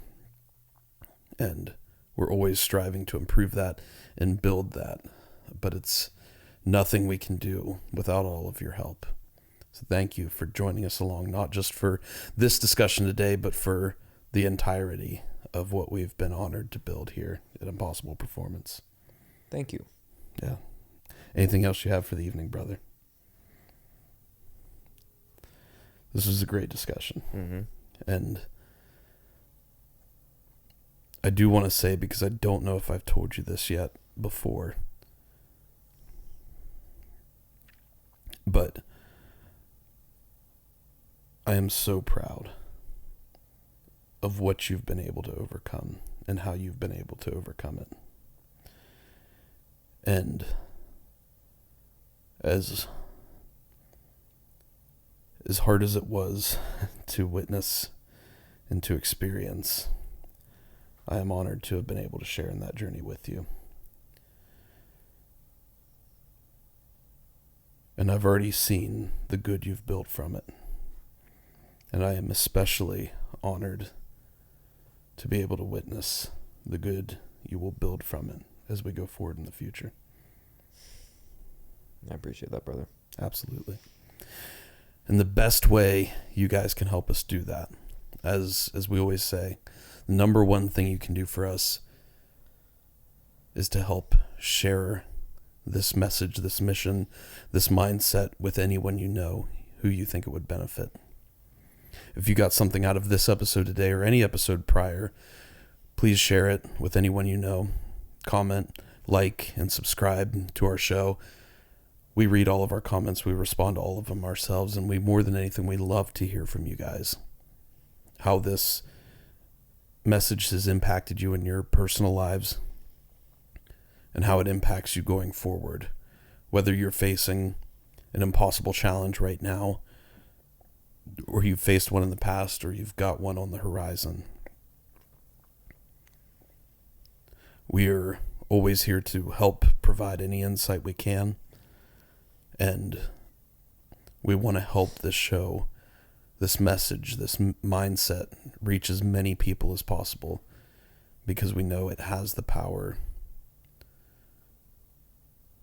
And we're always striving to improve that and build that. But it's nothing we can do without all of your help. So thank you for joining us along, not just for this discussion today, but for the entirety of what we've been honored to build here at Impossible Performance. Thank you. Yeah. Anything else you have for the evening, brother? This was a great discussion. Mm-hmm. And I do want to say, because I don't know if I've told you this yet before, but I am so proud of what you've been able to overcome and how you've been able to overcome it. And as hard as it was to witness and to experience, I am honored to have been able to share in that journey with you. And I've already seen the good you've built from it. And I am especially honored to be able to witness the good you will build from it as we go forward in the future. I appreciate that, brother. Absolutely. And the best way you guys can help us do that, as we always say, the number one thing you can do for us is to help share this message, this mission, this mindset with anyone you know who you think it would benefit. If you got something out of this episode today or any episode prior, please share it with anyone you know. Comment, like, and subscribe to our show. We read all of our comments. We respond to all of them ourselves. And we, more than anything, we love to hear from you guys. How this message has impacted you in your personal lives and how it impacts you going forward. Whether you're facing an impossible challenge right now, or you've faced one in the past, or you've got one on the horizon. We are always here to help provide any insight we can. And we want to help this show, this message, this mindset reach as many people as possible, because we know it has the power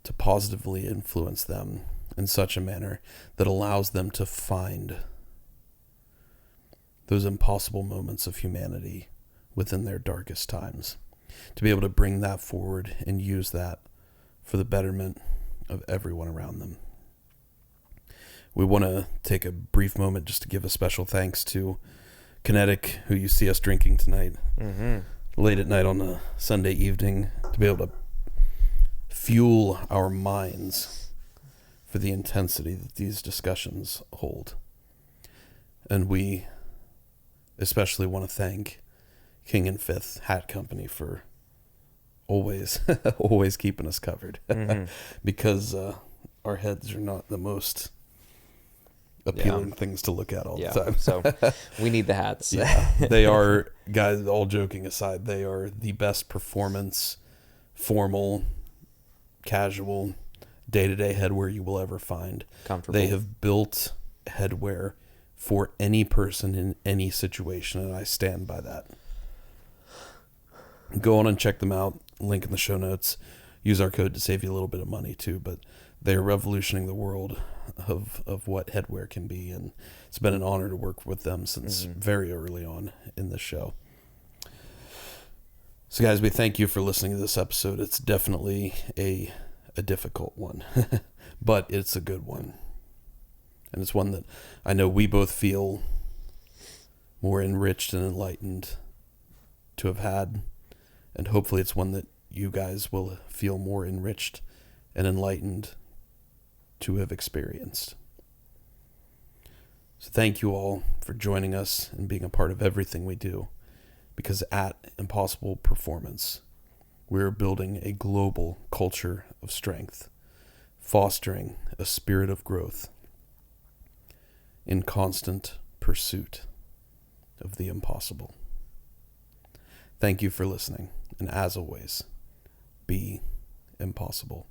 to positively influence them in such a manner that allows them to find those impossible moments of humanity within their darkest times, to be able to bring that forward and use that for the betterment of everyone around them. We want to take a brief moment just to give a special thanks to Kenetik, who you see us drinking tonight, late at night on a Sunday evening, to be able to fuel our minds for the intensity that these discussions hold. And we especially want to thank King and Fifth Hat Company for always keeping us covered. Because our heads are not the most appealing things to look at all the time. So we need the hats. They are, guys, all joking aside, they are the best performance, formal, casual, day-to-day headwear you will ever find. Comfortable. They have built headwear for any person in any situation, and I stand by that. Go on and check them out. Link in the show notes. Use our code to save you a little bit of money too, but they are revolutioning the world of what headwear can be, and it's been an honor to work with them since very early on in the show. So guys, we thank you for listening to this episode. It's definitely a difficult one, but it's a good one. And it's one that I know we both feel more enriched and enlightened to have had. And hopefully it's one that you guys will feel more enriched and enlightened to have experienced. So thank you all for joining us and being a part of everything we do. Because at Impossible Performance, we're building a global culture of strength, fostering a spirit of growth in constant pursuit of the impossible. Thank you for listening, and as always, be impossible.